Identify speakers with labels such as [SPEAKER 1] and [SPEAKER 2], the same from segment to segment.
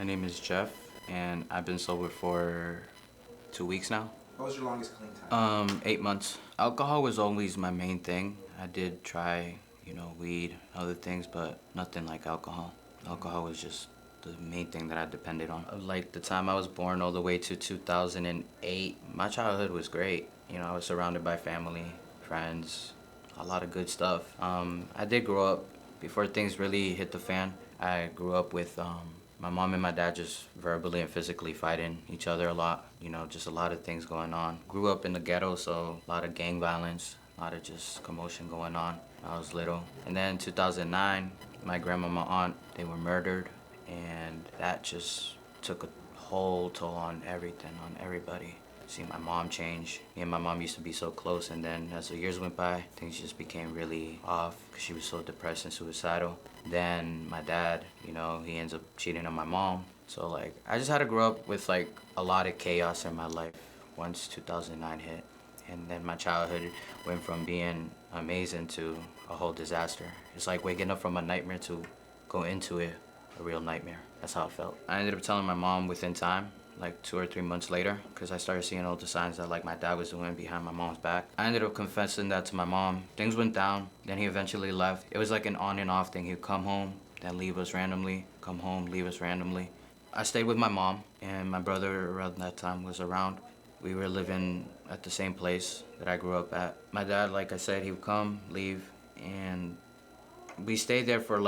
[SPEAKER 1] name is Jeff, and I've been sober for 2 weeks now.
[SPEAKER 2] What was your longest clean time?
[SPEAKER 1] 8 months. Alcohol was always my main thing. I did try, weed, other things, but nothing like alcohol. Alcohol was just the main thing that I depended on. Like the time I was born all the way to 2008, my childhood was great. I was surrounded by family, friends, a lot of good stuff. I did grow up, before things really hit the fan, I grew up with my mom and my dad just verbally and physically fighting each other a lot. Just a lot of things going on. Grew up in the ghetto, so a lot of gang violence, a lot of just commotion going on when I was little. And then in 2009, my grandma and my aunt, they were murdered, and that just took a whole toll on everything, on everybody. Seeing my mom change. Me and my mom used to be so close, and then as the years went by, things just became really off because she was so depressed and suicidal. Then my dad, he ends up cheating on my mom. So I just had to grow up with a lot of chaos in my life once 2009 hit. And then my childhood went from being amazing to a whole disaster. It's like waking up from a nightmare to go into it, a real nightmare. That's how it felt. I ended up telling my mom within time, 2 or 3 months later, because I started seeing all the signs that my dad was doing behind my mom's back. I ended up confessing that to my mom. Things went down, then he eventually left. It was like an on and off thing. He'd come home, then leave us randomly, come home, leave us randomly. I stayed with my mom, and my brother around that time was around. We were living at the same place that I grew up at. My dad, like I said, he would come, leave, and we stayed there for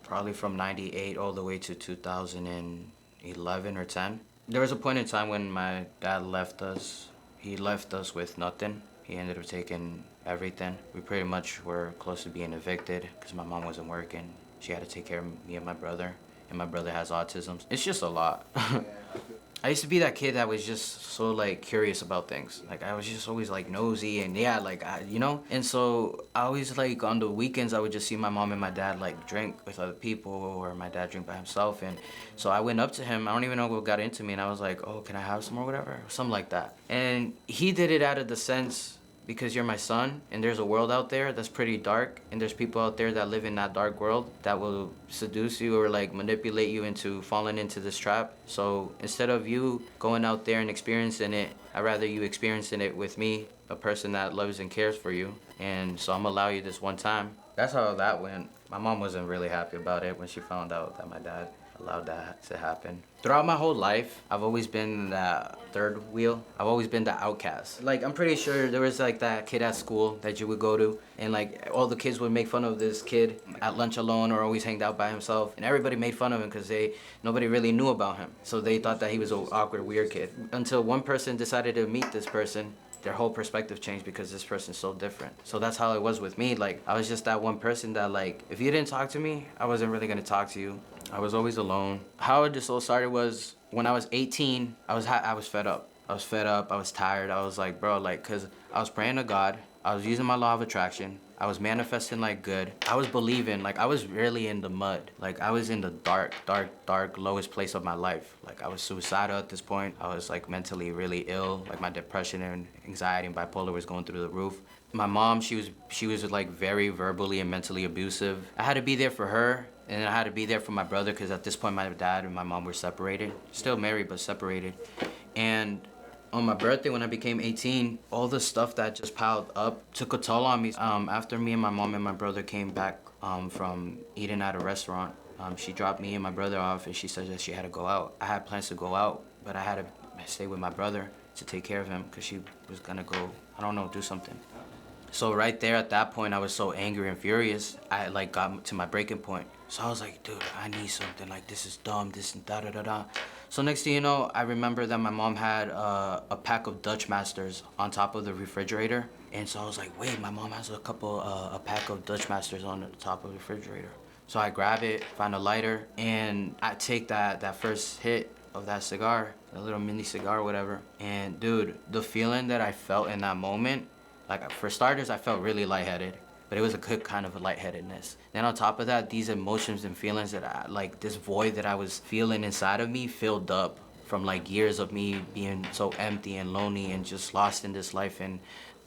[SPEAKER 1] probably from 98 all the way to 2011 or 10. There was a point in time when my dad left us. He left us with nothing. He ended up taking everything. We pretty much were close to being evicted because my mom wasn't working. She had to take care of me and my brother has autism. It's just a lot. I used to be that kid that was just so curious about things. I was just always nosy and And so I always on the weekends I would just see my mom and my dad drink with other people, or my dad drink by himself. And so I went up to him. I don't even know what got into me, and I was like, "Oh, can I have some or whatever?" Something like that. And he did it out of the sense, because you're my son and there's a world out there that's pretty dark, and there's people out there that live in that dark world that will seduce you or manipulate you into falling into this trap. So instead of you going out there and experiencing it, I'd rather you experiencing it with me, a person that loves and cares for you. And so I'm gonna allow you this one time. That's how that went. My mom wasn't really happy about it when she found out that my dad allowed that to happen. Throughout my whole life, I've always been that third wheel. I've always been the outcast. I'm pretty sure there was that kid at school that you would go to, and all the kids would make fun of this kid at lunch alone or always hanged out by himself, and everybody made fun of him because nobody really knew about him. So they thought that he was an awkward, weird kid. Until one person decided to meet this person, their whole perspective changed because this person's so different. So that's how it was with me. I was just that one person that if you didn't talk to me, I wasn't really gonna talk to you. I was always alone. How this all started was when I was 18, I was fed up. I was fed up, I was tired. I was bro, cause I was praying to God. I was using my law of attraction. I was manifesting good. I was believing, I was really in the mud. I was in the dark, lowest place of my life. I was suicidal at this point. I was mentally really ill. My depression and anxiety and bipolar was going through the roof. My mom, she was very verbally and mentally abusive. I had to be there for her, and then I had to be there for my brother, because at this point my dad and my mom were separated. Still married, but separated. And on my birthday, when I became 18, all the stuff that just piled up took a toll on me. After me and my mom and my brother came back from eating at a restaurant, she dropped me and my brother off, and she said that she had to go out. I had plans to go out, but I had to stay with my brother to take care of him because she was gonna go, do something. So right there at that point, I was so angry and furious, I got to my breaking point. So I was like, dude, I need something, this is dumb, this and da-da-da-da. So next thing you know, I remember that my mom had a pack of Dutch Masters on top of the refrigerator. And so I was like, wait, my mom has a pack of Dutch Masters on the top of the refrigerator. So I grab it, find a lighter, and I take that first hit of that cigar, a little mini cigar or whatever. And dude, the feeling that I felt in that moment, for starters, I felt really lightheaded, but it was a good kind of a lightheadedness. Then on top of that, these emotions and feelings that this void that I was feeling inside of me filled up from years of me being so empty and lonely and just lost in this life and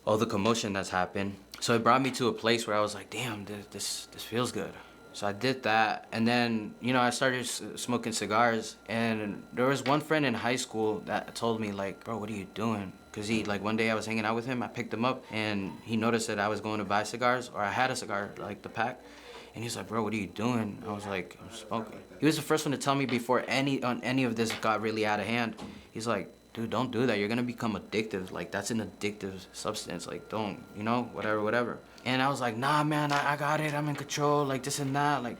[SPEAKER 1] all the commotion that's happened. So it brought me to a place where I was like, damn, this feels good. So I did that, and then, you know, I started smoking cigars, and there was one friend in high school that told me, like, bro, what are you doing? Because he, like, one day I was hanging out with him, I picked him up, and he noticed that I was going to buy cigars, or I had a cigar, like, the pack, and he was like, bro, what are you doing? I was like, I'm smoking. He was the first one to tell me before any of this got really out of hand. He's like, dude, don't do that. You're gonna become addictive. Like, that's an addictive substance. Like, don't, you know, whatever. And I was like, nah, man, I got it. I'm in control. Like, this and that. Like,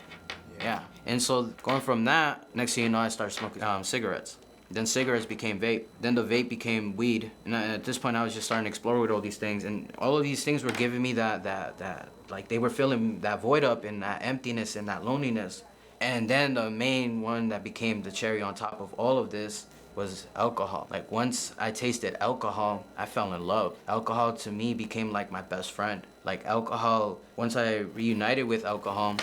[SPEAKER 1] yeah. And so going from that, next thing you know, I started smoking cigarettes. Then cigarettes became vape. Then the vape became weed. And at this point, I was just starting to explore with all these things. And all of these things were giving me that like, they were filling that void up and that emptiness and that loneliness. And then the main one that became the cherry on top of all of this was alcohol. Like, once I tasted alcohol, I fell in love. Alcohol to me became like my best friend. Like, alcohol, once I reunited with alcohol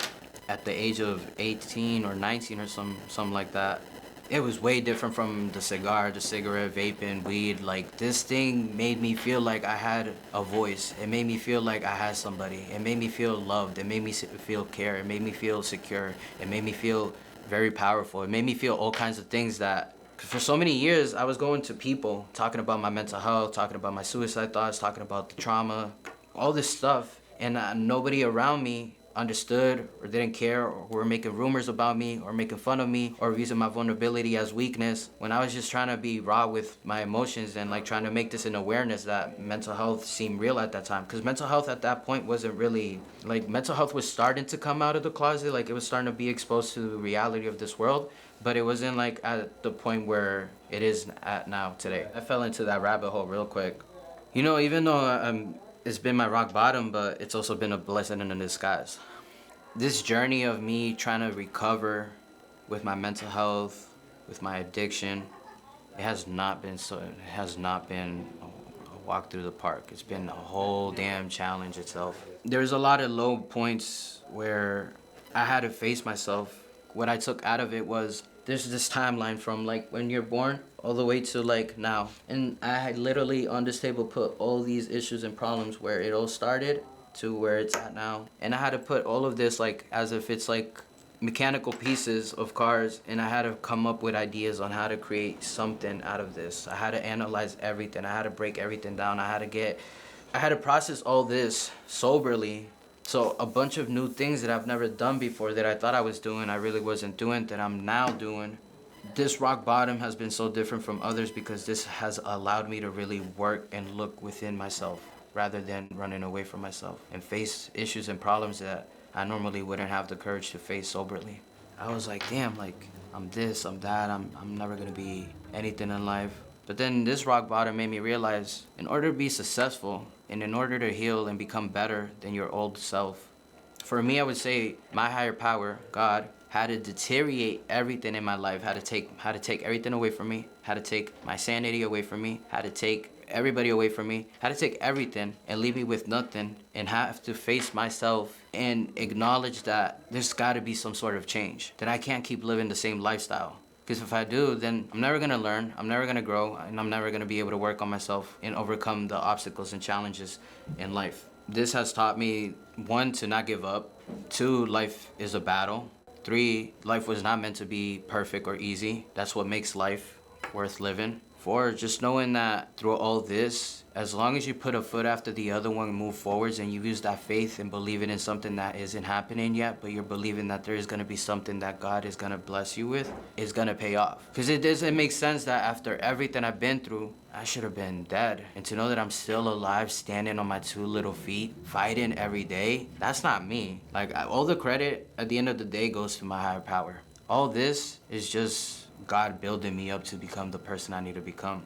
[SPEAKER 1] at the age of 18 or 19 or something like that, it was way different from the cigar, the cigarette, vaping, weed. Like, this thing made me feel like I had a voice. It made me feel like I had somebody. It made me feel loved. It made me feel care. It made me feel secure. It made me feel very powerful. It made me feel all kinds of things that, for so many years, I was going to people talking about my mental health, talking about my suicide thoughts, talking about the trauma, all this stuff, and nobody around me understood or didn't care, or were making rumors about me or making fun of me or using my vulnerability as weakness, when I was just trying to be raw with my emotions and, like, trying to make this an awareness that mental health seemed real at that time. Because mental health at that point wasn't really, like, mental health was starting to come out of the closet, like, it was starting to be exposed to the reality of this world, but it wasn't, like, at the point where it is at now today. I fell into that rabbit hole real quick. You know, even though it's been my rock bottom, but it's also been a blessing in disguise. This journey of me trying to recover with my mental health, with my addiction, it has not been a walk through the park. It's been a whole damn challenge itself. There's a lot of low points where I had to face myself. What I took out of it was, there's this timeline from, like, when you're born all the way to, like, now. And I had literally on this table put all these issues and problems where it all started to where it's at now. And I had to put all of this, like, as if it's like mechanical pieces of cars, and I had to come up with ideas on how to create something out of this. I had to analyze everything. I had to break everything down. I had to process all this soberly. So a bunch of new things that I've never done before, that I thought I was doing, I really wasn't doing, that I'm now doing. This rock bottom has been so different from others because this has allowed me to really work and look within myself rather than running away from myself and face issues and problems that I normally wouldn't have the courage to face soberly. I was like, damn, like, I'm this, I'm that, I'm never gonna be anything in life. But then this rock bottom made me realize, in order to be successful and in order to heal and become better than your old self, for me, I would say my higher power, God, had to deteriorate everything in my life, had to take everything away from me, had to take my sanity away from me, had to take everybody away from me, had to take everything and leave me with nothing, and have to face myself and acknowledge that there's got to be some sort of change, that I can't keep living the same lifestyle. Because if I do, then I'm never gonna learn, I'm never gonna grow, and I'm never gonna be able to work on myself and overcome the obstacles and challenges in life. This has taught me, 1, to not give up. 2, life is a battle. 3, life was not meant to be perfect or easy. That's what makes life worth living. 4, just knowing that through all this, as long as you put a foot after the other one and move forwards, and you use that faith and believing in something that isn't happening yet, but you're believing that there is going to be something that God is going to bless you with, is going to pay off. Because it doesn't make sense that after everything I've been through, I should have been dead. And to know that I'm still alive, standing on my 2 little feet, fighting every day, that's not me. Like, all the credit at the end of the day goes to my higher power. All this is just God building me up to become the person I need to become.